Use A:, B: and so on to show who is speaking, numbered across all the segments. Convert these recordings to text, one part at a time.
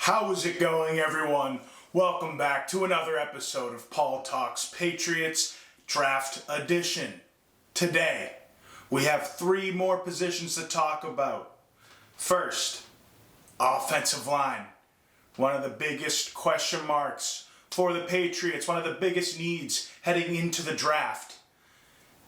A: How is it going, everyone? Welcome back to another episode of Paul Talks Patriots Draft Edition. Today, we have three more positions to talk about. First, offensive line. One of the biggest question marks for the Patriots, one of the biggest needs heading into the draft.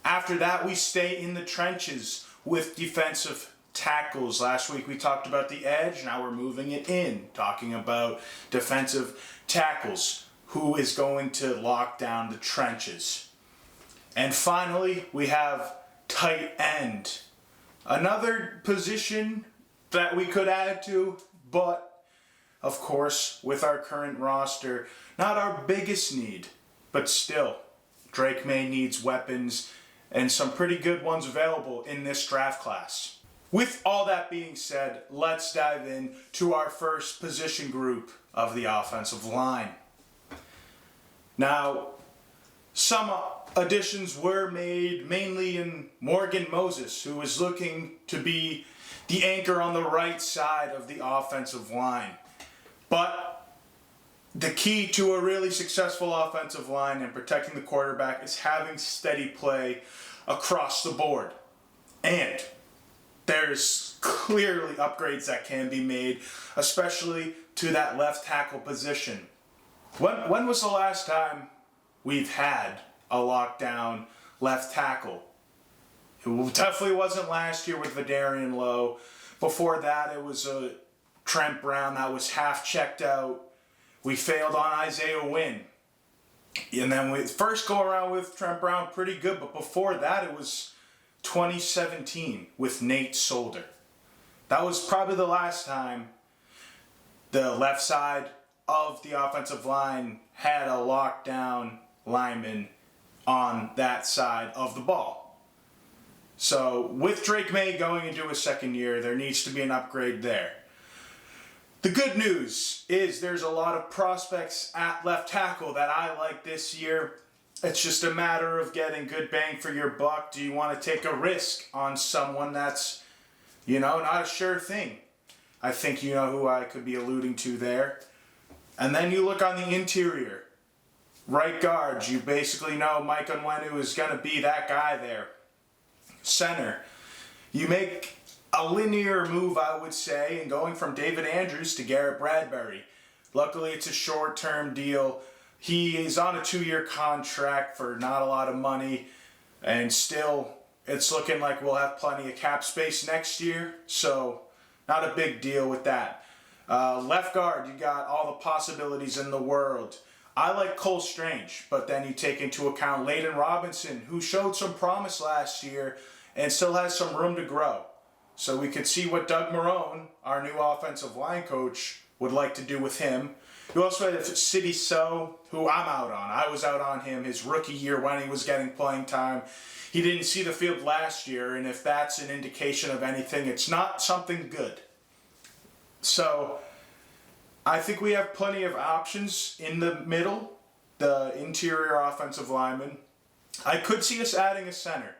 A: After that, we stay in the trenches with defensive tackles. Last week we talked about the edge, now we're moving it in, talking about defensive tackles. Who is going to lock down the trenches? And finally, we have tight end. Another position that we could add to, but of course, with our current roster, not our biggest need, but still, Drake May needs weapons and some pretty good ones available in this draft class. With all that being said, let's dive in to our first position group of the offensive line. Now, some additions were made mainly in Morgan Moses, who is looking to be the anchor on the right side of the offensive line. But the key to a really successful offensive line and protecting the quarterback is having steady play across the board. And there's clearly upgrades that can be made, especially to that left tackle position. When was the last time we've had a lockdown left tackle? It definitely wasn't last year with Vidarian Lowe. Before that, it was Trent Brown that was half checked out. We failed on Isaiah Wynn. And then we first go around with Trent Brown pretty good, but before that it was 2017 with Nate Solder. That was probably the last time the left side of the offensive line had a lockdown lineman on that side of the ball. So with Drake May going into his second year, there needs to be an upgrade there. The good news is there's a lot of prospects at left tackle that I like this year. It's just a matter of getting good bang for your buck. Do you want to take a risk on someone that's, not a sure thing? I think you know who I could be alluding to there. And then you look on the interior. Right guard, you basically know Mike Onwenu is going to be that guy there. Center, you make a linear move, I would say, in going from David Andrews to Garrett Bradbury. Luckily, it's a short-term deal. He is on a 2-year contract for not a lot of money, and still, it's looking like we'll have plenty of cap space next year, so not a big deal with that. Left guard, you got all the possibilities in the world. I like Cole Strange, but then you take into account Layden Robinson, who showed some promise last year and still has some room to grow. So we could see what Doug Marrone, our new offensive line coach, would like to do with him. You also have Sidy Sow, who I'm out on. I was out on him his rookie year when he was getting playing time. He didn't see the field last year, and if that's an indication of anything, it's not something good. So I think we have plenty of options in the middle, the interior offensive lineman. I could see us adding a center,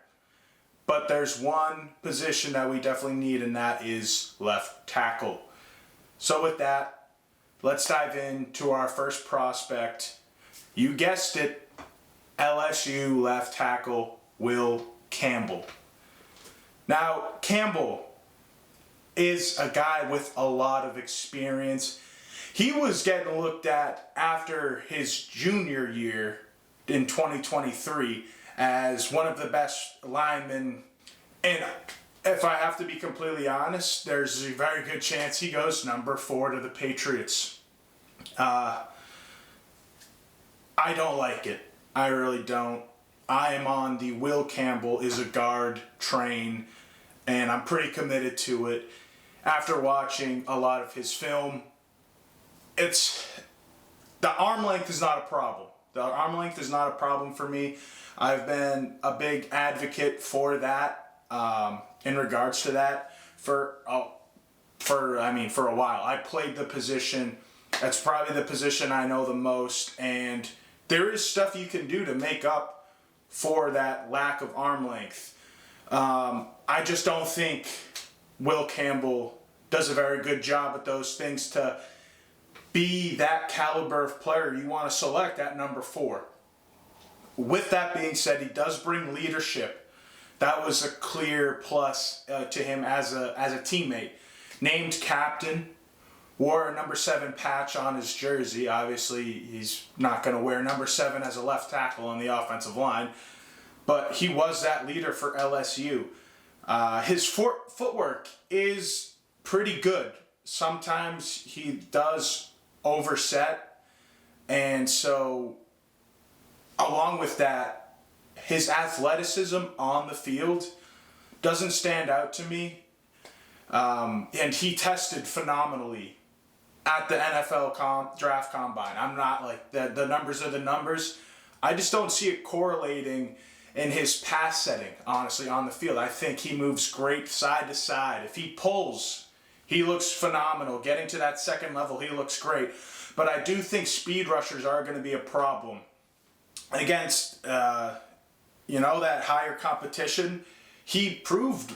A: but there's one position that we definitely need, and that is left tackle. So with that, let's dive into our first prospect. You guessed it, LSU left tackle Will Campbell. Now, Campbell is a guy with a lot of experience. He was getting looked at after his junior year in 2023 as one of the best linemen. And if I have to be completely honest, there's a very good chance he goes number 4 to the Patriots. I don't like it. I really don't. I am on the Will Campbell is a guard train, and I'm pretty committed to it. After watching a lot of his film, the arm length is not a problem. The arm length is not a problem for me. I've been a big advocate for that, in regards to that, for a while. I played the position. That's probably the position I know the most, and there is stuff you can do to make up for that lack of arm length. I just don't think Will Campbell does a very good job at those things to be that caliber of player you want to select at number 4. With that being said, he does bring leadership. That was a clear plus to him as a teammate. Named captain, wore a number 7 patch on his jersey. Obviously, he's not going to wear number 7 as a left tackle on the offensive line, but he was that leader for LSU. His footwork is pretty good. Sometimes he does overset, and so along with that, his athleticism on the field doesn't stand out to me. And he tested phenomenally at the NFL draft combine. I'm not like, the numbers are the numbers. I just don't see it correlating in his pass setting, honestly, on the field. I think he moves great side to side. If he pulls, he looks phenomenal. Getting to that second level, he looks great. But I do think speed rushers are going to be a problem against, that higher competition. He proved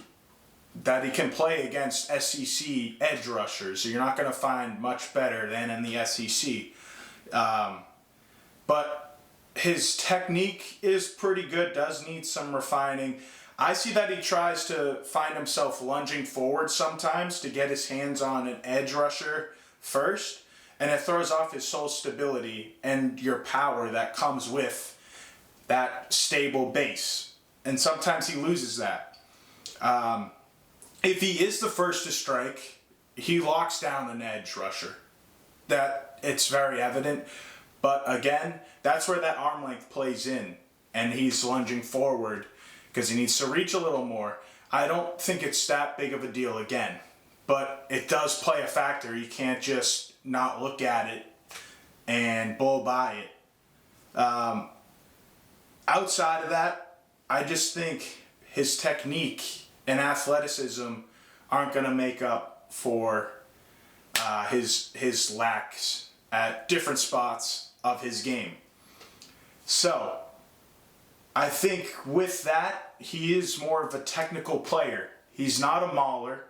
A: that he can play against SEC edge rushers. So you're not going to find much better than in the SEC. But his technique is pretty good, does need some refining. I see that he tries to find himself lunging forward sometimes to get his hands on an edge rusher first, and it throws off his soul stability and your power that comes with that stable base. And sometimes he loses that. If he is the first to strike, he locks down an edge rusher. That it's very evident. But again, that's where that arm length plays in. And he's lunging forward because he needs to reach a little more. I don't think it's that big of a deal again. But it does play a factor. You can't just not look at it and blow by it. Outside of that, I just think his technique and athleticism aren't going to make up for his lacks at different spots of his game. So, I think with that, he is more of a technical player. He's not a mauler,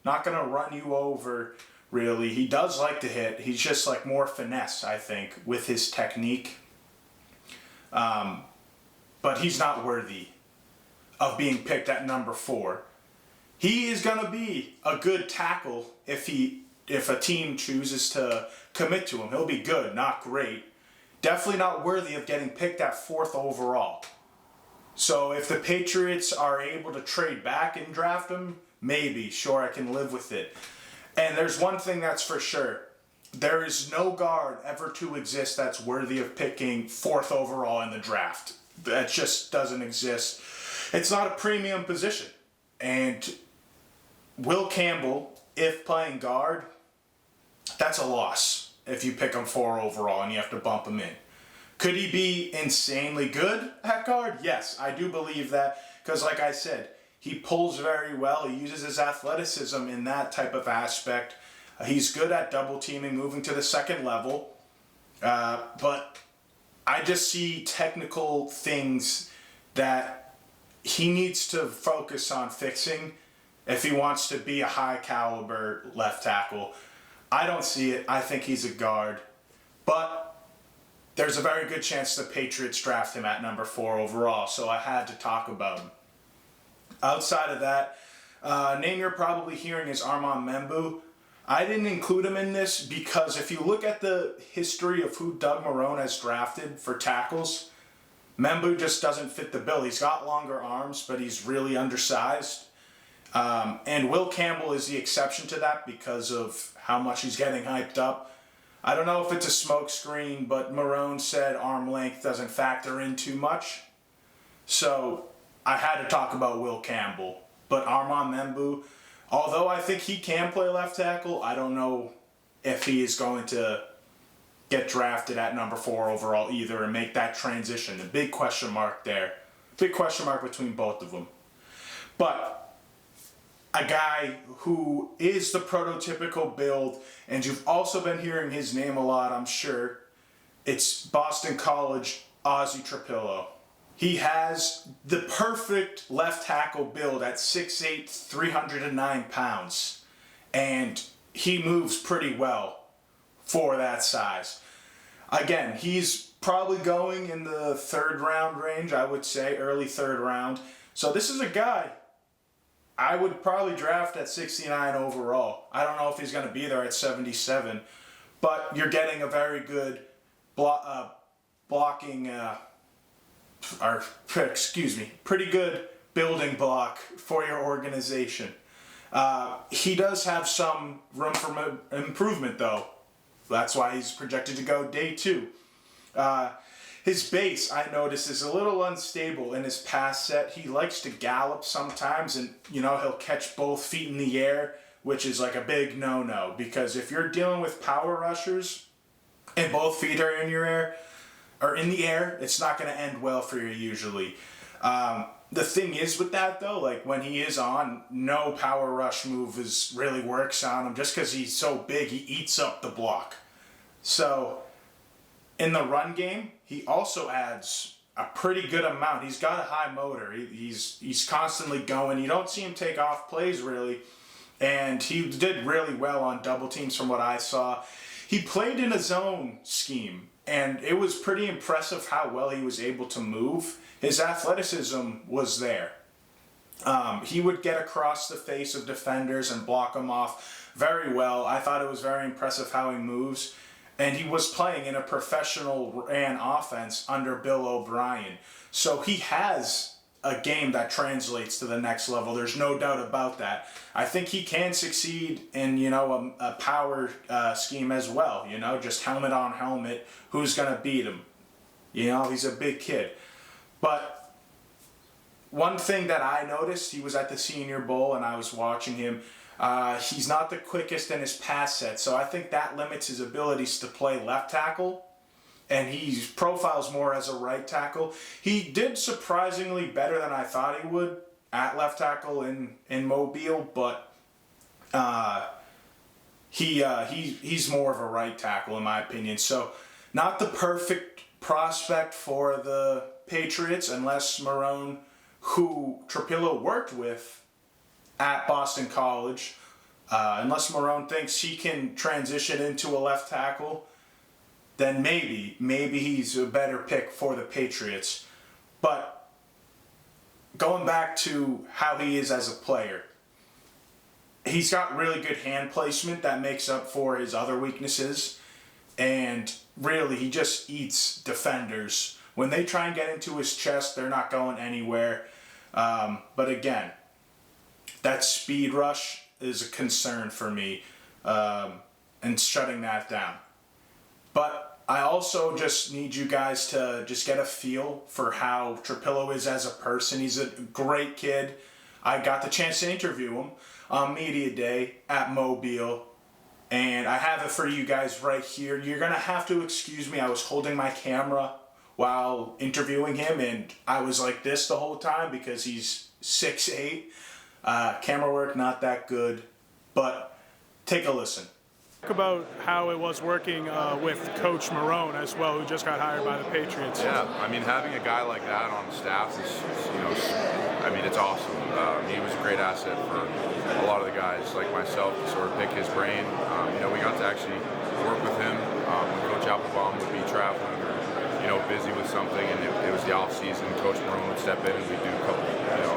A: not going to run you over, really. He does like to hit. He's just like more finesse, I think, with his technique. But he's not worthy of being picked at number 4. He is going to be a good tackle if a team chooses to commit to him. He'll be good, not great. Definitely not worthy of getting picked at 4th overall. So if the Patriots are able to trade back and draft him, maybe, sure, I can live with it. And there's one thing that's for sure. There is no guard ever to exist that's worthy of picking 4th overall in the draft. That just doesn't exist. It's not a premium position. And Will Campbell, if playing guard, that's a loss if you pick him 4 overall and you have to bump him in. Could he be insanely good at guard? Yes, I do believe that. Because like I said, he pulls very well. He uses his athleticism in that type of aspect. He's good at double teaming, moving to the second level. But I just see technical things that he needs to focus on fixing if he wants to be a high caliber left tackle. I don't see it. I think he's a guard. But there's a very good chance the Patriots draft him at number 4 overall, so I had to talk about him. Outside of that, name you're probably hearing is Armand Membou. I didn't include him in this because if you look at the history of who Doug Marrone has drafted for tackles, Membou just doesn't fit the bill. He's got longer arms, but he's really undersized. And Will Campbell is the exception to that because of how much he's getting hyped up. I don't know if it's a smokescreen, but Marrone said arm length doesn't factor in too much. So I had to talk about Will Campbell. But Armand Membou, although I think he can play left tackle, I don't know if he is going to get drafted at number 4 overall either and make that transition. The big question mark there. Big question mark between both of them. But a guy who is the prototypical build, and you've also been hearing his name a lot, I'm sure. It's Boston College Ozzy Trapilo. He has the perfect left tackle build at 6'8", 309 pounds. And he moves pretty well for that size. Again, he's probably going in the 3rd round range, I would say, early 3rd round. So this is a guy I would probably draft at 69 overall. I don't know if he's going to be there at 77, but you're getting a very good pretty good building block for your organization. He does have some room for improvement, though. That's why he's projected to go day 2. His base, I noticed, is a little unstable in his pass set. He likes to gallop sometimes, and he'll catch both feet in the air, which is like a big no-no, because if you're dealing with power rushers and both feet are in the air, it's not going to end well for you usually. The thing is with that, though, like when he is on, no power rush move really works on him, just because he's so big, he eats up the block. So in the run game, he also adds a pretty good amount. He's got a high motor. He's constantly going. You don't see him take off plays really, and he did really well on double teams from what I saw. He played in a zone scheme, and it was pretty impressive how well he was able to move. His athleticism was there. He would get across the face of defenders and block them off very well. I thought it was very impressive how he moves. And he was playing in a professional ran offense under Bill O'Brien. So he has a game that translates to the next level. There's no doubt about that. I think he can succeed in, a power scheme as well. Just helmet on helmet. Who's going to beat him? He's a big kid. But one thing that I noticed, he was at the Senior Bowl and I was watching him. He's not the quickest in his pass set, so I think that limits his abilities to play left tackle, and he profiles more as a right tackle. He did surprisingly better than I thought he would at left tackle in Mobile, but he's more of a right tackle in my opinion. So not the perfect prospect for the Patriots unless Marone, who Trapilo worked with at Boston College, unless Marone thinks he can transition into a left tackle, then maybe he's a better pick for the Patriots. But going back to how he is as a player, he's got really good hand placement that makes up for his other weaknesses, and really he just eats defenders. When they try and get into his chest, they're not going anywhere. But again, that speed rush is a concern for me, and shutting that down. But I also just need you guys to just get a feel for how Trapilo is as a person. He's a great kid. I got the chance to interview him on Media Day at Mobile, and I have it for you guys right here. You're going to have to excuse me. I was holding my camera while interviewing him, and I was like this the whole time because he's 6'8". Camera work, not that good, but take a listen.
B: Talk about how it was working with Coach Marone as well, who just got hired by the Patriots.
C: Yeah, having a guy like that on the staff is, it's awesome. He was a great asset for a lot of the guys like myself to sort of pick his brain. We got to actually work with him when Coach Applebaum would be traveling or, busy with something, and it was the off season. Coach Marone would step in and we'd do a couple,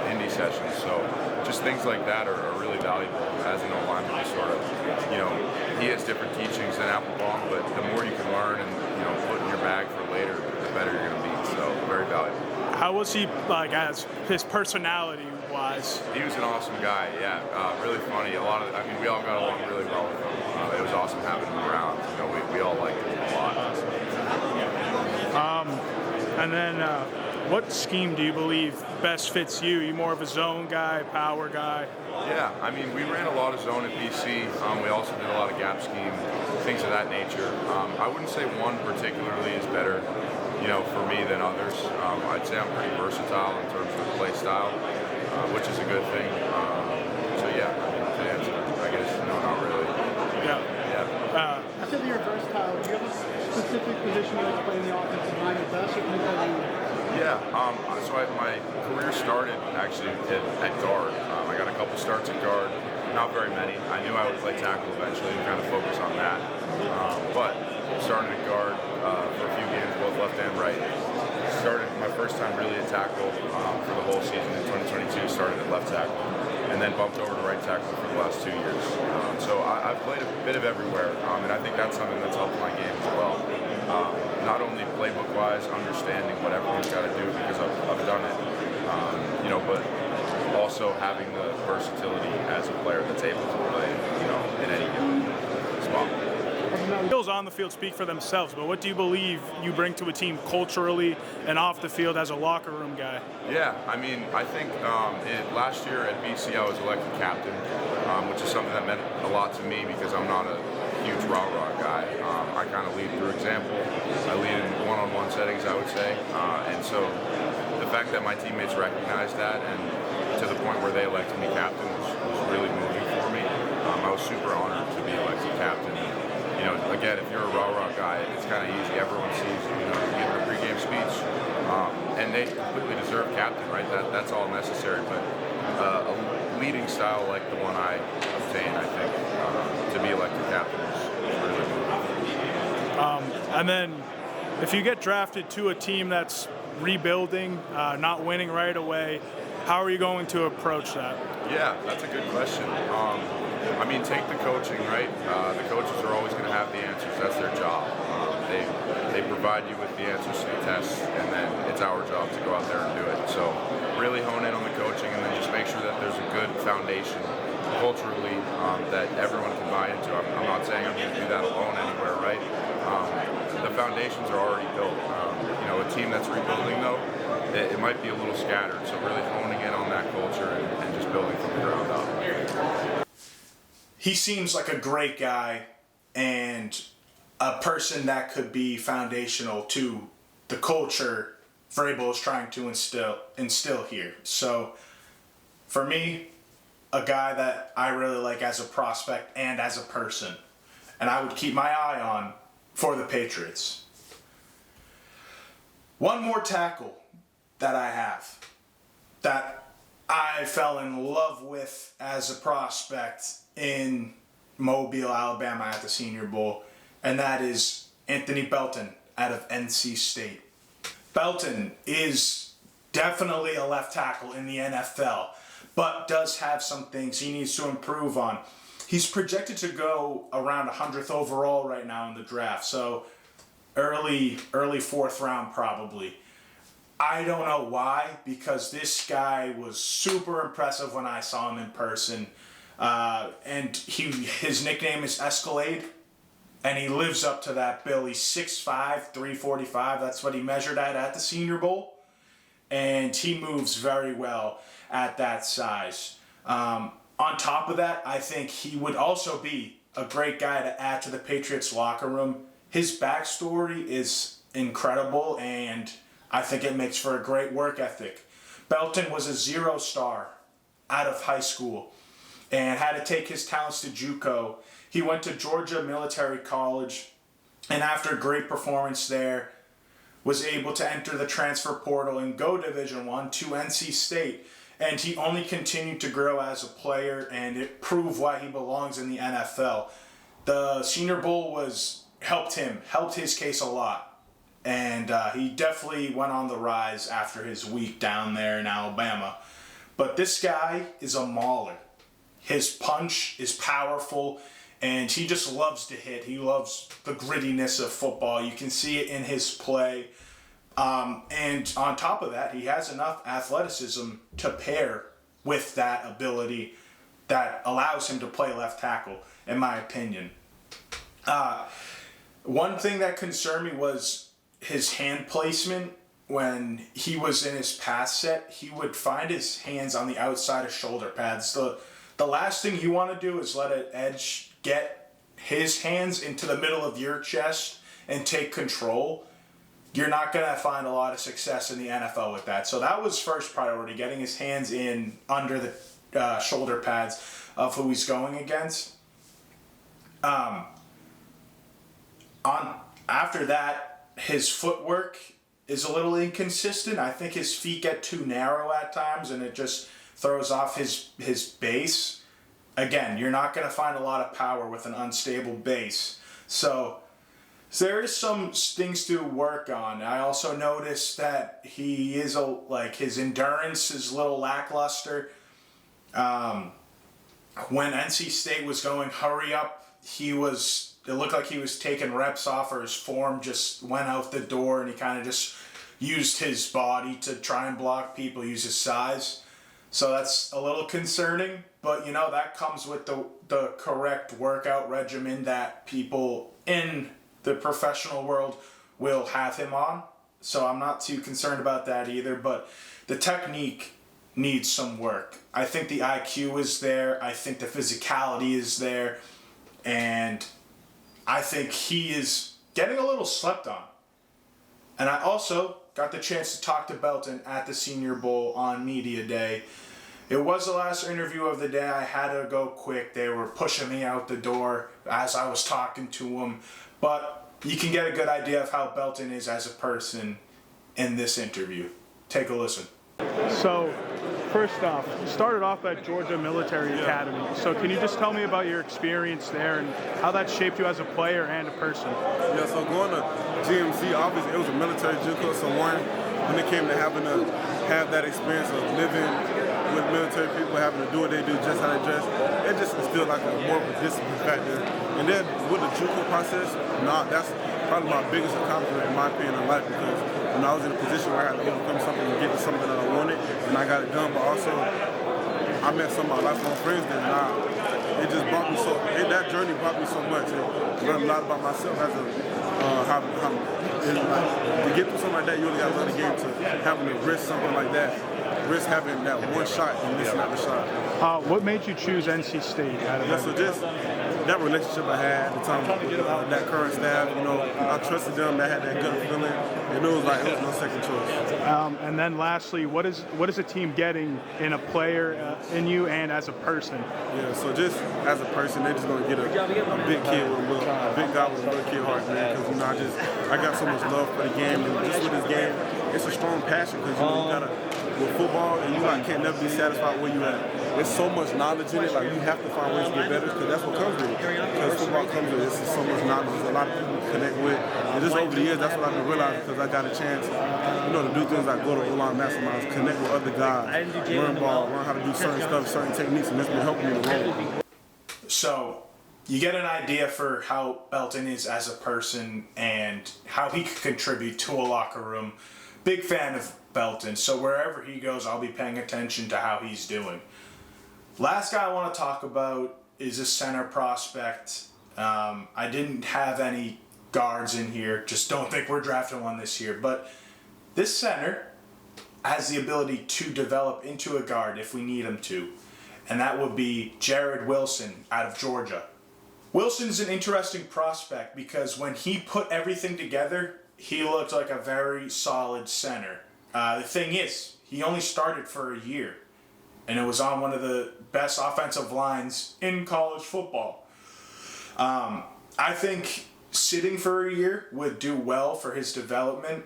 C: indie sessions. So just things like that are really valuable as an O-lineman to sort of, he has different teachings than Applebaum, but the more you can learn and, put in your bag for later, the better you're going to be. So very valuable.
B: How was he, as his personality-wise?
C: He was an awesome guy, yeah. Really funny. We all got along really well with him. It was awesome having him around. We all liked him a lot.
B: And then what scheme do you believe best fits you? Are you more of a zone guy, power guy?
C: Yeah, we ran a lot of zone at BC. We also did a lot of gap scheme, things of that nature. I wouldn't say one particularly is better, for me than others. I'd say I'm pretty versatile in terms of play style, which is a good thing. So yeah, to answer, I guess, no, not really.
B: Yeah.
D: I said that you're versatile. Do you have a specific position you like to play in the offensive line the best, or can you play
C: Yeah, my career started actually at guard. I got a couple starts at guard, not very many. I knew I would play tackle eventually and kind of focus on that. But started at guard for a few games, both left and right. Started my first time really at tackle for the whole season in 2022. Started at left tackle, and then bumped over to right tackle for the last 2 years. So I've played a bit of everywhere, and I think that's something that's helped my game as well. Not only playbook-wise, understanding what everyone's got to do because I've done it, but also having the versatility as a player that's able to play, in any given spot.
B: Skills on the field speak for themselves, but what do you believe you bring to a team culturally and off the field as a locker room guy?
C: Yeah, I think last year at BC I was elected captain, which is something that meant a lot to me because I'm not a huge rah-rah guy. I kind of lead through example. I lead in one-on-one settings, I would say. And so the fact that my teammates recognized that and to the point where they elected me captain was really moving for me. I was super honored to be elected captain. Again, if you're a rah-rah guy, it's kind of easy. Everyone sees you giving a pregame speech, and they completely deserve captain, right? That's all necessary. But a leading style like the one I obtained, I think, to be elected captain is really moving.
B: And then, if you get drafted to a team that's rebuilding, not winning right away, how are you going to approach that?
C: Yeah, that's a good question. Take the coaching, right? The coaches are always going to have the answers. That's their job. They provide you with the answers to the tests, and then it's our job to go out there and do it. So really hone in on the coaching, and then just make sure that there's a good foundation culturally that everyone can buy into. I'm not saying I'm going to do that alone anywhere, right? The foundations are already built. A team that's rebuilding, though, it might be a little scattered. So really honing in on that culture and just building from the ground up.
A: He seems like a great guy and a person that could be foundational to the culture Vrabel is trying to instill here. So for me, a guy that I really like as a prospect and as a person, and I would keep my eye on for the Patriots. One more tackle that I have that I fell in love with as a prospect in Mobile, Alabama at the Senior Bowl, and that is Anthony Belton out of NC State. Belton is definitely a left tackle in the NFL, but does have some things he needs to improve on. He's projected to go around 100th overall right now in the draft, so early fourth round probably. I don't know why, because this guy was super impressive when I saw him in person. And his nickname is Escalade, and he lives up to that bill. He's 6'5", 345. That's what he measured at the Senior Bowl, and he moves very well at that size. On top of that, I think he would also be a great guy to add to the Patriots locker room. His backstory is incredible, and I think it makes for a great work ethic. Belton was a 0-star out of high school and had to take his talents to JUCO. He went to Georgia Military College, and after a great performance there, was able to enter the transfer portal and go Division I to NC State. And he only continued to grow as a player, and it proved why he belongs in the NFL. The Senior Bowl helped his case a lot. And he definitely went on the rise after his week down there in Alabama. But this guy is a mauler. His punch is powerful, and he just loves to hit. He loves the grittiness of football. You can see it in his play. And on top of that, he has enough athleticism to pair with that ability that allows him to play left tackle, in my opinion. One thing that concerned me was his hand placement. When he was in his pass set, he would find his hands on the outside of shoulder pads. The last thing you want to do is let an edge get his hands into the middle of your chest and take control. You're not going to find a lot of success in the NFL with that. So that was first priority, getting his hands in under the shoulder pads of who he's going against. After that, his footwork is a little inconsistent. I think his feet get too narrow at times, and it just throws off his base. again, you're not going to find a lot of power with an unstable base. So there is some things to work on. I also noticed that he is his endurance is a little lackluster. When NC State was going hurry up, it looked like he was taking reps off, or his form just went out the door, and he kind of just used his body to try and block people, use his size. So that's a little concerning, but that comes with the correct workout regimen that people in the professional world will have him on. So I'm not too concerned about that either, but the technique needs some work. I think the IQ is there, I think the physicality is there, and I think he is getting a little slept on. And I also got the chance to talk to Belton at the Senior Bowl on Media Day. It was the last interview of the day. I had to go quick. They were pushing me out the door as I was talking to him. But you can get a good idea of how Belton is as a person in this interview. Take a listen.
B: So, first off, you started off at Georgia Military Academy. So can you just tell me about your experience there and how that shaped you as a player and a person?
E: Yeah, so going to GMC, obviously it was a military JUCO, so when it came to having to have that experience of living with military people, having to do what they do, just how they dress, it just instilled like more of a discipline factor. And then with the JUCO process, that's probably my biggest accomplishment in my opinion in life, because when I was in a position where I had to overcome something and get to something that I wanted, and I got it done, but also I met some of my lifelong friends there, and it just brought me that journey brought me so much, and learned a lot about myself as to get through something like that. You really got to learn the game to having to risk something like that, risk having that one shot and missing out the shot.
B: What made you choose NC State out of
E: so just that relationship I had at the time with that current staff, I trusted them, that had that gut feeling, and it was no second choice.
B: And then lastly, what is a team getting in a player, in you, and as a person?
E: Yeah, so just as a person, they're just gonna get a big kid with a big guy with a little kid heart, man. Because I got so much love for the game, and just with this game, it's a strong passion. Because you gotta with football, and you can't never be satisfied where you at. There's so much knowledge in it, you have to find ways to get better, because that's what comes with it. Because football comes with it. It's so much knowledge. There's a lot of people to connect with. And just over the years, that's what I've been realizing, because I got a chance, to do things like go to O-line masterminds, connect with other guys, learn ball, learn how to do certain stuff, certain techniques, and it's been helping me to roll.
A: So you get an idea for how Belton is as a person and how he could contribute to a locker room. Big fan of Belton, so wherever he goes, I'll be paying attention to how he's doing. Last guy I want to talk about is a center prospect. I didn't have any guards in here, just don't think we're drafting one this year, but this center has the ability to develop into a guard if we need him to, and that would be Jared Wilson out of Georgia. Wilson's an interesting prospect because when he put everything together, he looked like a very solid center. The thing is, he only started for a year, and it was on one of the best offensive lines in college football. I think sitting for a year would do well for his development,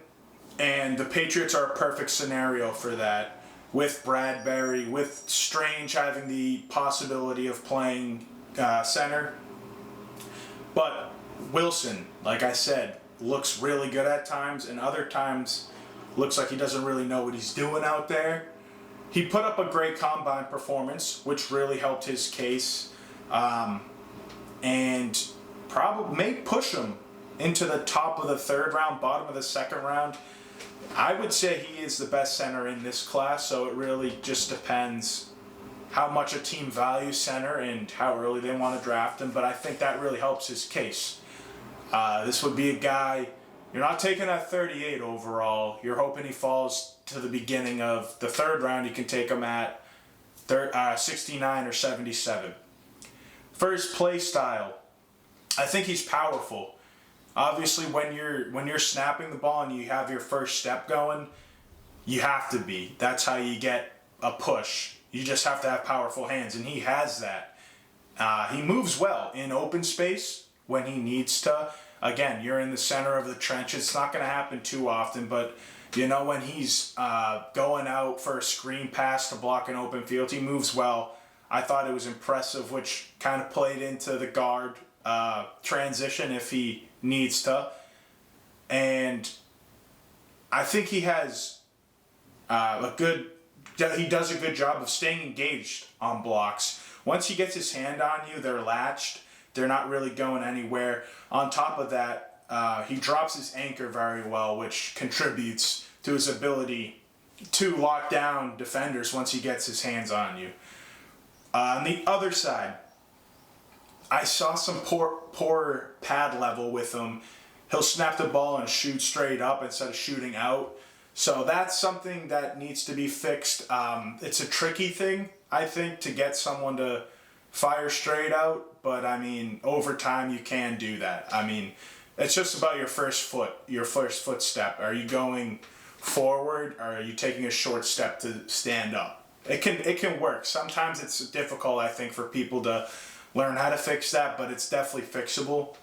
A: and the Patriots are a perfect scenario for that. With Bradbury, with Strange having the possibility of playing center. But Wilson, like I said, looks really good at times, and other times looks like he doesn't really know what he's doing out there. He put up a great combine performance, which really helped his case, and probably may push him into the top of the third round, bottom of the second round. I would say he is the best center in this class, so it really just depends how much a team values center and how early they want to draft him, but I think that really helps his case. This would be a guy, you're not taking at 38 overall, you're hoping he falls to the beginning of the third round, you can take him at 69 or 77. For his play style, I think he's powerful. Obviously, when you're snapping the ball and you have your first step going, you have to be. That's how you get a push. You just have to have powerful hands, and he has that. He moves well in open space when he needs to. Again, you're in the center of the trench. It's not going to happen too often, but when he's going out for a screen pass to block an open field, he moves well. I thought it was impressive, which kind of played into the guard transition if he needs to. And I think he has he does a good job of staying engaged on blocks. Once he gets his hand on you, they're latched. They're not really going anywhere. On top of that, he drops his anchor very well, which contributes to his ability to lock down defenders once he gets his hands on you. On the other side, I saw some poor pad level with him. He'll snap the ball and shoot straight up instead of shooting out. So that's something that needs to be fixed. It's a tricky thing, I think, to get someone to fire straight out. But, I mean, over time you can do that. I mean, it's just about your first footstep. Are you going forward or are you taking a short step to stand up? It can work. Sometimes it's difficult, I think, for people to learn how to fix that, but it's definitely fixable.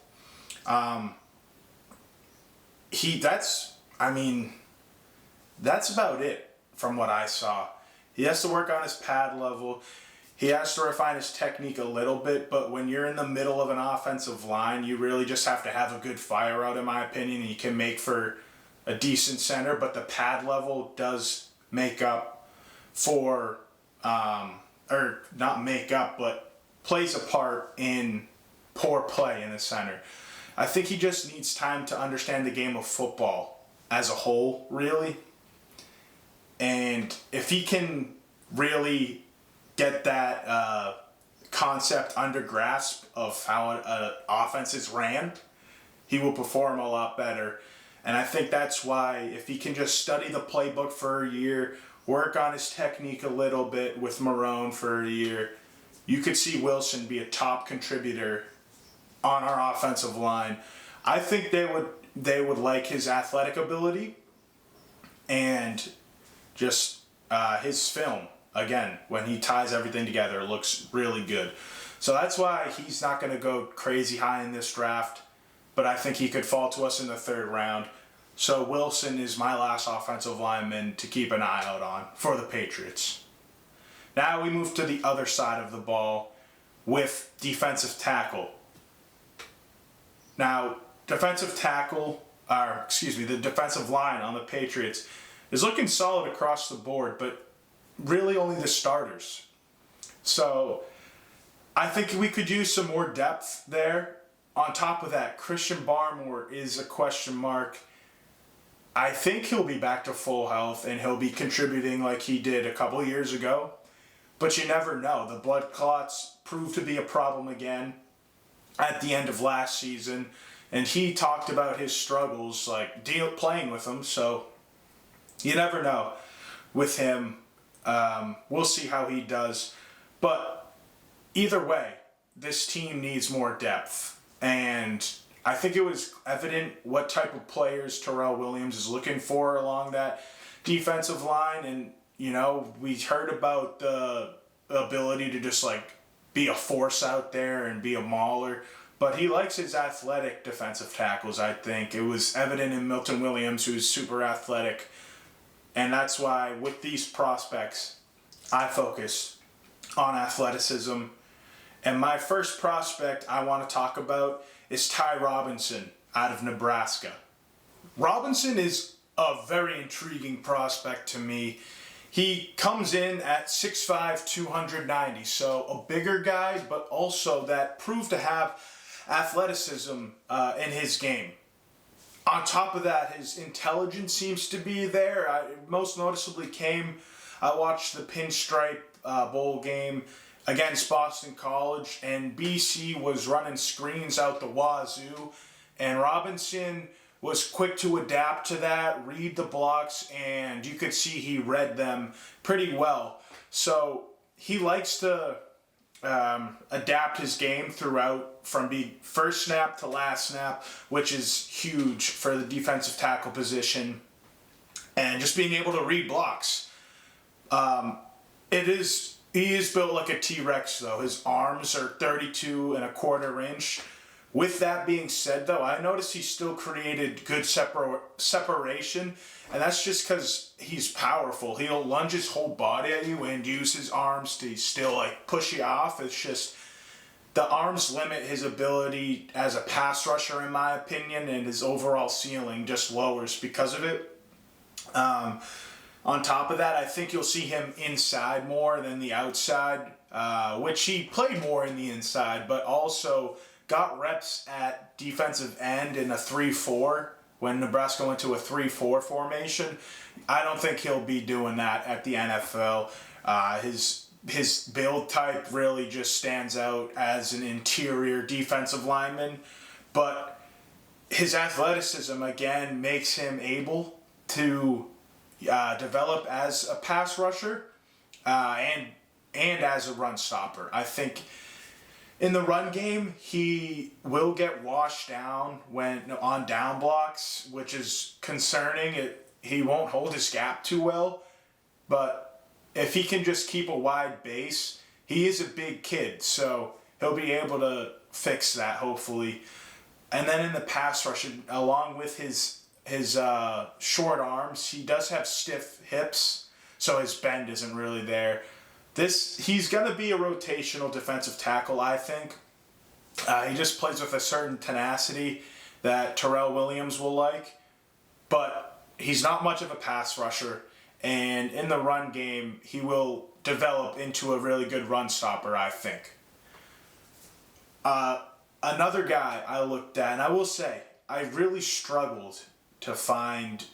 A: That's about it from what I saw. He has to work on his pad level. He has to refine his technique a little bit, but when you're in the middle of an offensive line, you really just have to have a good fire out, in my opinion, and you can make for a decent center, but the pad level does make up for, or not make up, but plays a part in poor play in the center. I think he just needs time to understand the game of football as a whole, really. And if he can really get that concept under grasp of how an offense is ran, he will perform a lot better. And I think that's why if he can just study the playbook for a year, work on his technique a little bit with Marone for a year, you could see Wilson be a top contributor on our offensive line. I think they would like his athletic ability and just his film. Again, when he ties everything together, it looks really good. So that's why he's not going to go crazy high in this draft, but I think he could fall to us in the third round. So Wilson is my last offensive lineman to keep an eye out on for the Patriots. Now we move to the other side of the ball with defensive tackle. Now, the defensive line on the Patriots is looking solid across the board, but really only the starters. So I think we could use some more depth there. On top of that, Christian Barmore is a question mark. I think he'll be back to full health and he'll be contributing like he did a couple years ago. But you never know. The blood clots proved to be a problem again at the end of last season. And he talked about his struggles, like playing with them. So you never know with him. We'll see how he does. But either way, this team needs more depth. And I think it was evident what type of players Terrell Williams is looking for along that defensive line. And, you know, we heard about the ability to just, like, be a force out there and be a mauler. But he likes his athletic defensive tackles, I think. It was evident in Milton Williams, who's super athletic. And that's why, with these prospects, I focus on athleticism. And my first prospect I want to talk about is Ty Robinson out of Nebraska. Robinson is a very intriguing prospect to me. He comes in at 6'5", 290, so a bigger guy, but also that proved to have athleticism in his game. On top of that, his intelligence seems to be there. Most noticeably I watched the Pinstripe Bowl game against Boston College, and BC was running screens out the wazoo, and Robinson was quick to adapt to that, read the blocks, and you could see he read them pretty well. So he likes to adapt his game throughout from first snap to last snap, which is huge for the defensive tackle position, and just being able to read blocks. He is built like a T-Rex, though. His arms are 32 1/4 inch, With that being said, though, I noticed he still created good separation, and that's just because he's powerful. He'll lunge his whole body at you and use his arms to still like push you off. It's just the arms limit his ability as a pass rusher, in my opinion, and his overall ceiling just lowers because of it. On top of that, I think you'll see him inside more than the outside, which he played more in the inside, but also got reps at defensive end in a 3-4 when Nebraska went to a 3-4 formation. I don't think he'll be doing that at the NFL. His build type really just stands out as an interior defensive lineman, but his athleticism, again, makes him able to develop as a pass rusher and as a run stopper. I think in the run game, he will get washed down when on down blocks, which is concerning. He won't hold his gap too well, but if he can just keep a wide base, he is a big kid, so he'll be able to fix that, hopefully. And then in the pass rush, along with his short arms, he does have stiff hips, so his bend isn't really there. He's going to be a rotational defensive tackle, I think. He just plays with a certain tenacity that Terrell Williams will like, but he's not much of a pass rusher, and in the run game, he will develop into a really good run stopper, I think. Another guy I looked at, and I will say, I really struggled to find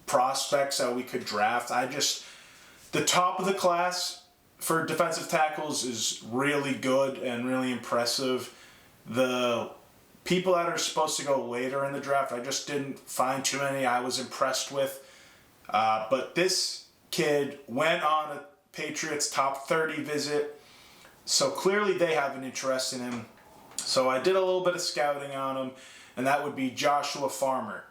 A: prospects that we could draft. The top of the class for defensive tackles is really good and really impressive. The people that are supposed to go later in the draft, I just didn't find too many I was impressed with. But this kid went on a Patriots top 30 visit, so clearly they have an interest in him. So I did a little bit of scouting on him, and that would be Joshua Farmer.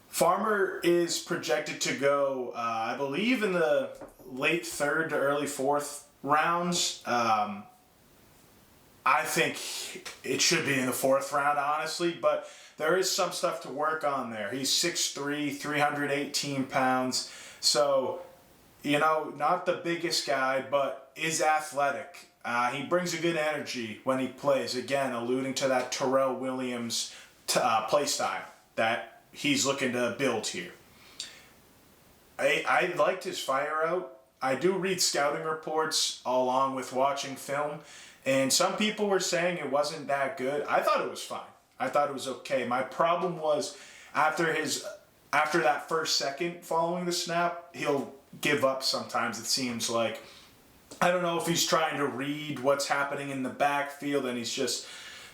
A: Farmer is projected to go, I believe, in the late 3rd to early 4th rounds. I think it should be in the 4th round, honestly, but there is some stuff to work on there. He's 6'3", 318 pounds, so, not the biggest guy, but is athletic. He brings a good energy when he plays, again, alluding to that Terrell Williams play style that he's looking to build here. I liked his fire out. I do read scouting reports along with watching film, and some people were saying it wasn't that good. I thought it was fine. I thought it was okay. My problem was after that first second following the snap, he'll give up sometimes, it seems like. I don't know if he's trying to read what's happening in the backfield and he's just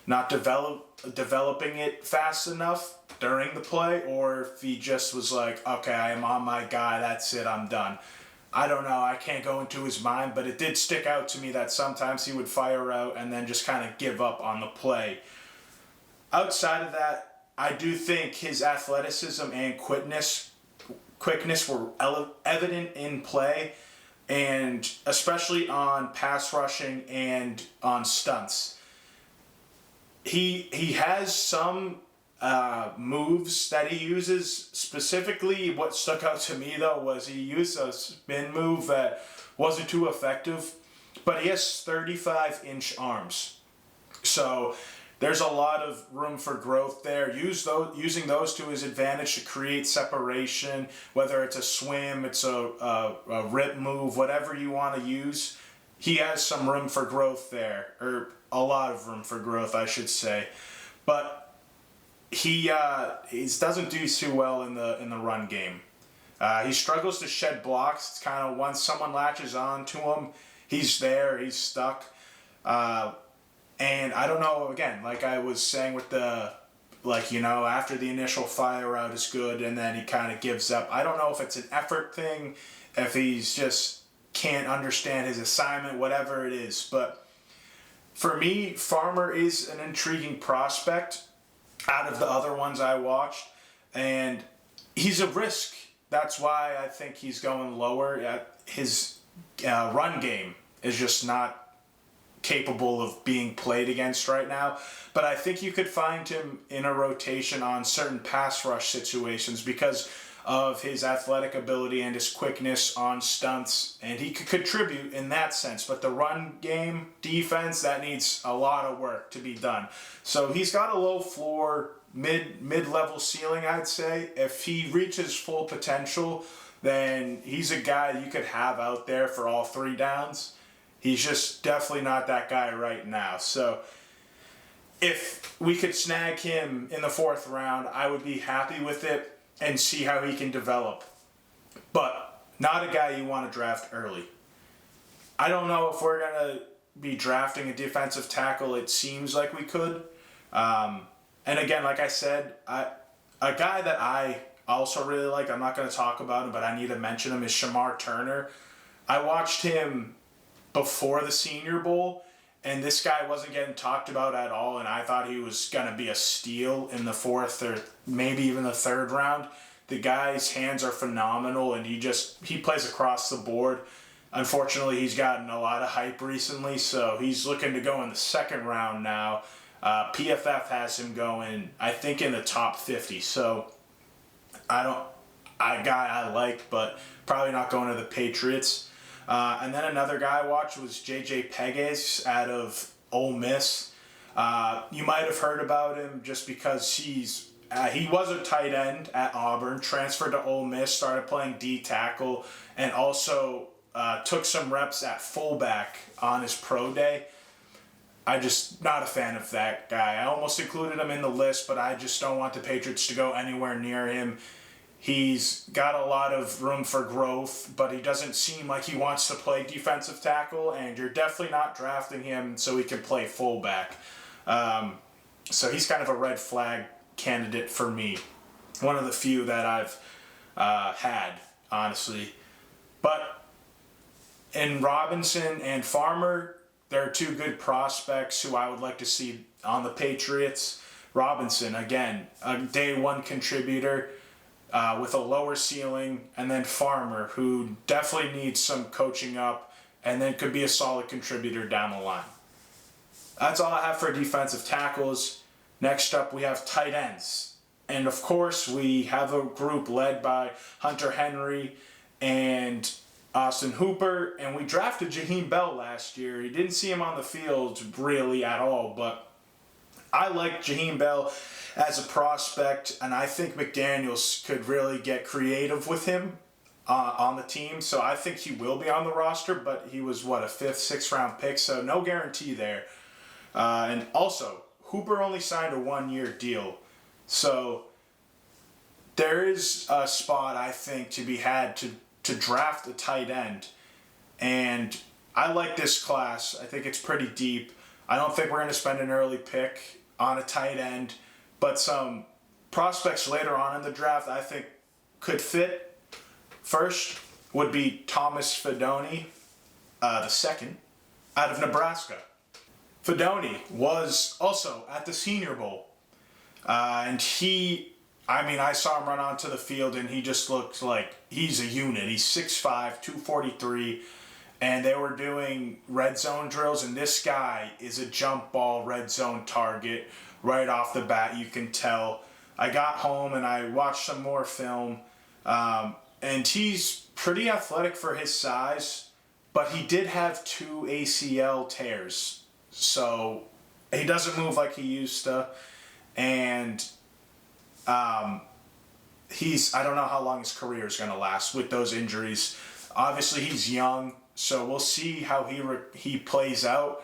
A: not developing it fast enough during the play, or if he just was like, okay, I am on my guy, that's it, I'm done. I don't know, I can't go into his mind, but it did stick out to me that sometimes he would fire out and then just kind of give up on the play. Outside of that, I do think his athleticism and quickness were evident in play, and especially on pass rushing and on stunts. He has some moves that he uses. Specifically, what stuck out to me, though, was he used a spin move that wasn't too effective, but he has 35-inch arms. So there's a lot of room for growth there. Using those to his advantage to create separation, whether it's a swim, it's a rip move, whatever you want to use. He has some room for growth there, or a lot of room for growth, I should say. But he doesn't do too well in the run game. He struggles to shed blocks. It's kind of once someone latches on to him, he's there, he's stuck. And I don't know, again, like I was saying with after the initial fire out is good and then he kind of gives up. I don't know if it's an effort thing, if he's just can't understand his assignment, whatever it is. But for me, Farmer is an intriguing prospect out of the other ones I watched, and he's a risk. That's why I think he's going lower. His run game is just not capable of being played against right now. But I think you could find him in a rotation on certain pass rush situations because of his athletic ability and his quickness on stunts, and he could contribute in that sense. But the run game defense, that needs a lot of work to be done. So he's got a low floor, mid-level ceiling, I'd say. If he reaches full potential, then he's a guy you could have out there for all 3 downs. He's just definitely not that guy right now. So if we could snag him in the 4th round, I would be happy with it and see how he can develop. But not a guy you want to draft early. I don't know if we're going to be drafting a defensive tackle. It seems like we could. And again, like I said, a guy that I also really like, I'm not going to talk about him, but I need to mention him, is Shamar Turner. I watched him before the Senior Bowl, and this guy wasn't getting talked about at all, and I thought he was going to be a steal in the 4th or maybe even the 3rd round. The guy's hands are phenomenal, and he plays across the board. Unfortunately, he's gotten a lot of hype recently, so he's looking to go in the 2nd round now. PFF has him going, I think, in the top 50, so a guy I like, but probably not going to the Patriots. And then another guy I watched was J.J. Pegues out of Ole Miss. You might have heard about him just because he was a tight end at Auburn, transferred to Ole Miss, started playing D tackle, and also took some reps at fullback on his pro day. I'm just not a fan of that guy. I almost included him in the list, but I just don't want the Patriots to go anywhere near him. He's got a lot of room for growth, but he doesn't seem like he wants to play defensive tackle, and you're definitely not drafting him so he can play fullback. So he's kind of a red flag candidate for me. One of the few that I've had, honestly. But in Robinson and Farmer, there are 2 good prospects who I would like to see on the Patriots. Robinson, again, a day 1 contributor, with a lower ceiling, and then Farmer, who definitely needs some coaching up and then could be a solid contributor down the line. That's all I have for defensive tackles. Next up, we have tight ends. And of course, we have a group led by Hunter Henry and Austin Hooper, and we drafted Jaheim Bell last year. You didn't see him on the field really at all, but I like Jaheim Bell as a prospect, and I think McDaniels could really get creative with him on the team. So I think he will be on the roster, but he was, a 5th, 6th round pick, so no guarantee there. And also, Hooper only signed a 1-year deal. So there is a spot, I think, to be had to draft a tight end. And I like this class. I think it's pretty deep. I don't think we're going to spend an early pick on a tight end, but some prospects later on in the draft I think could fit. First would be Thomas Fidone, the 2nd, out of Nebraska. Fidone was also at the Senior Bowl, and I saw him run onto the field, and he just looked like he's a unit. He's 6'5", 243, and they were doing red zone drills, and this guy is a jump ball red zone target right off the bat, you can tell. I got home and I watched some more film, and he's pretty athletic for his size, but he did have 2 ACL tears, so he doesn't move like he used to, and I don't know how long his career is going to last with those injuries. Obviously, he's young, so we'll see how he plays out.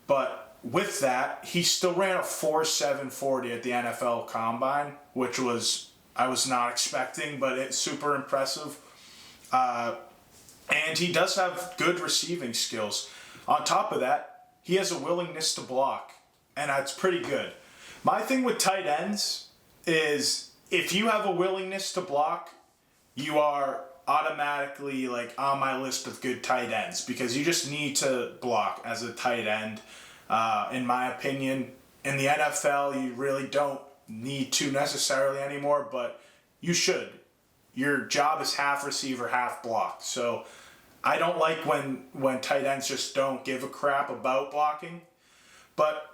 A: But with that, he still ran a 4.7 40 at the NFL Combine, which I was not expecting, but it's super impressive. And he does have good receiving skills. On top of that, he has a willingness to block, and that's pretty good. My thing with tight ends is if you have a willingness to block, you are automatically on my list of good tight ends, because you just need to block as a tight end. In my opinion, in the NFL, you really don't need to necessarily anymore, but you should. Your job is half receiver, half block. So I don't like when tight ends just don't give a crap about blocking, but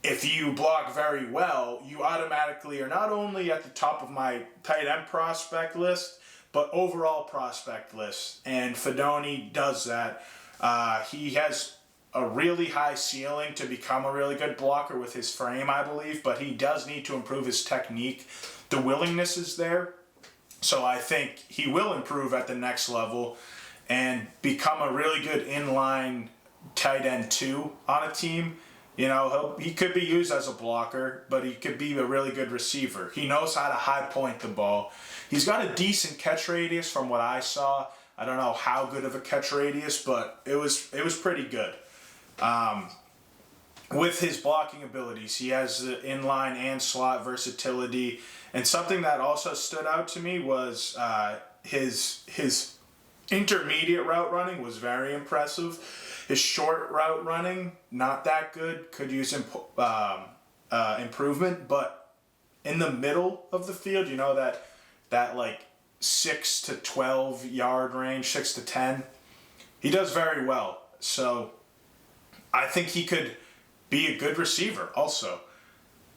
A: if you block very well, you automatically are not only at the top of my tight end prospect list, but overall prospect list. And Fedoni does that. He has a really high ceiling to become a really good blocker with his frame, I believe, but he does need to improve his technique. The willingness is there, so I think he will improve at the next level and become a really good inline tight end 2 on a team. You know, he could be used as a blocker, but he could be a really good receiver. He knows how to high point the ball. He's got a decent catch radius from what I saw. I don't know how good of a catch radius, but it was pretty good. With his blocking abilities, he has the inline and slot versatility. And something that also stood out to me was his intermediate route running was very impressive. His short route running, not that good. Could use improvement. But in the middle of the field, you know, that like 6 to 12 yard range, 6 to 10, he does very well. So I think he could be a good receiver also.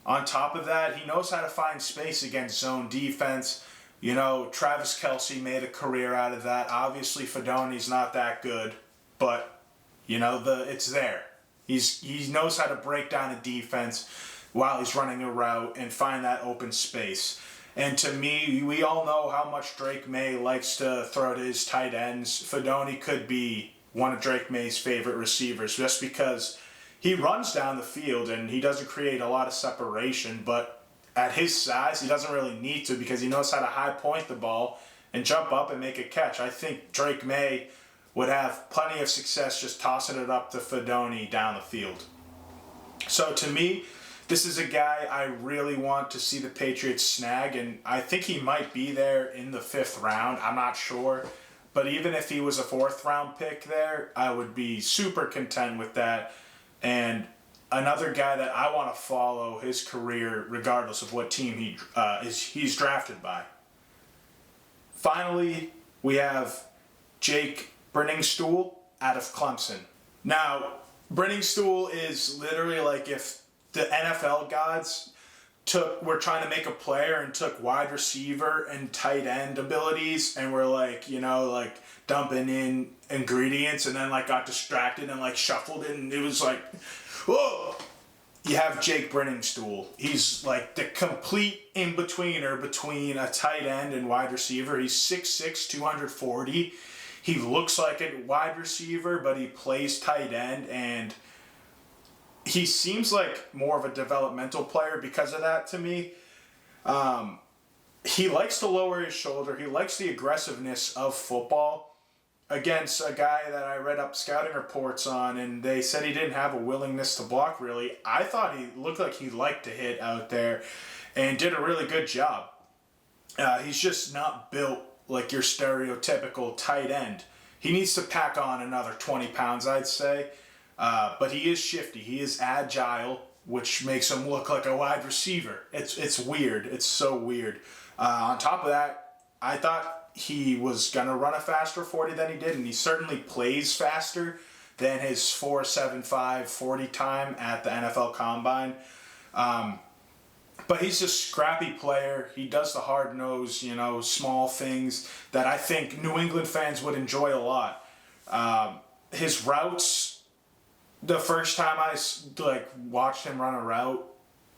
A: On top of that, he knows how to find space against zone defense. You know, Travis Kelce made a career out of that. Obviously, Fedoni's not that good, but you know, it's there. He knows how to break down a defense while he's running a route and find that open space. And to me, we all know how much Drake May likes to throw to his tight ends. Fedoni could be one of Drake May's favorite receivers just because he runs down the field and he doesn't create a lot of separation, but at his size, he doesn't really need to because he knows how to high point the ball and jump up and make a catch. I think Drake May would have plenty of success just tossing it up to Fedoni down the field. So to me, this is a guy I really want to see the Patriots snag, and I think he might be there in the 5th round. I'm not sure. But even if he was a 4th round pick there, I would be super content with that. And another guy that I want to follow his career regardless of what team he's drafted by. Finally, we have Jake Brenningstool out of Clemson. Now, Brenningstool is literally like if the NFL gods were trying to make a player and took wide receiver and tight end abilities and were like, you know, like dumping in ingredients and then like got distracted and like shuffled it and it was like, whoa! You have Jake Brenningstool. He's like the complete in-betweener between a tight end and wide receiver. He's 6'6", 240. He looks like a wide receiver, but he plays tight end, and he seems like more of a developmental player because of that to me. He likes to lower his shoulder. He likes the aggressiveness of football against a guy that I read up scouting reports on, and they said he didn't have a willingness to block, really. I thought he looked like he liked to hit out there and did a really good job. He's just not built like your stereotypical tight end. He needs to pack on another 20 pounds, I'd say. But he is shifty. He is agile, which makes him look like a wide receiver. It's weird. It's so weird. On top of that, I thought he was going to run a faster 40 than he did, and he certainly plays faster than his 4.75 40 time at the NFL Combine. But he's a scrappy player. He does the hard-nosed, you know, small things that I think New England fans would enjoy a lot. His routes, the first time I watched him run a route,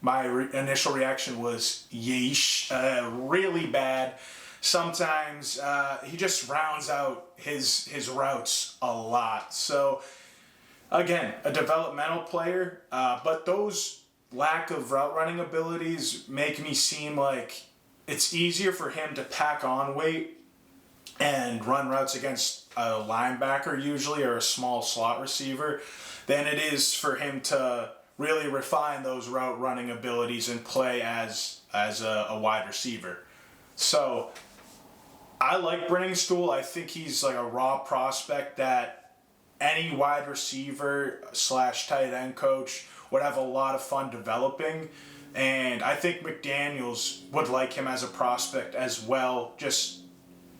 A: my initial reaction was yeesh, really bad. Sometimes he just rounds out his routes a lot. So, again, a developmental player, but those lack of route running abilities make me seem like it's easier for him to pack on weight and run routes against a linebacker usually or a small slot receiver than it is for him to really refine those route running abilities and play as a wide receiver. So I like Brenningstool. I think he's like a raw prospect that any wide receiver / tight end coach would have a lot of fun developing. And I think McDaniels would like him as a prospect as well. Just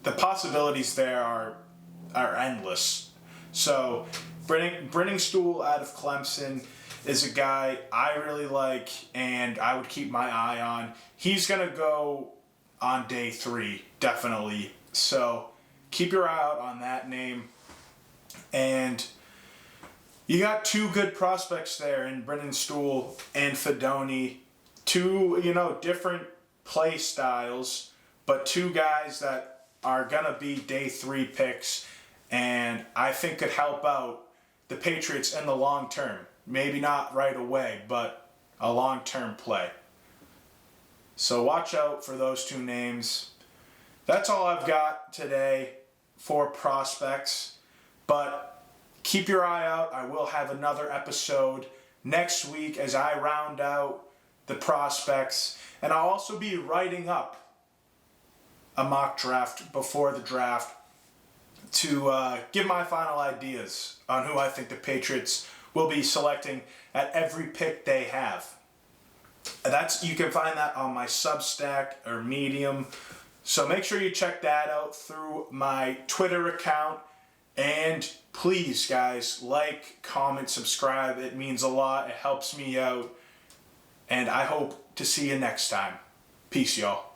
A: the possibilities there are are endless. So Brenning Stool out of Clemson is a guy I really like and I would keep my eye on. He's going to go on day 3, definitely. So keep your eye out on that name. And you got 2 good prospects there in Brennan Stool and Fedoni. 2, different play styles, but 2 guys that are going to be day 3 picks and I think could help out the Patriots in the long term. Maybe not right away, but a long-term play. So watch out for those 2 names. That's all I've got today for prospects, but keep your eye out. I will have another episode next week as I round out the prospects, and I'll also be writing up a mock draft before the draft to give my final ideas on who I think the Patriots will be selecting at every pick they have. You can find that on my Substack or Medium. So make sure you check that out through my Twitter account. And please, guys, like, comment, subscribe. It means a lot. It helps me out. And I hope to see you next time. Peace, y'all.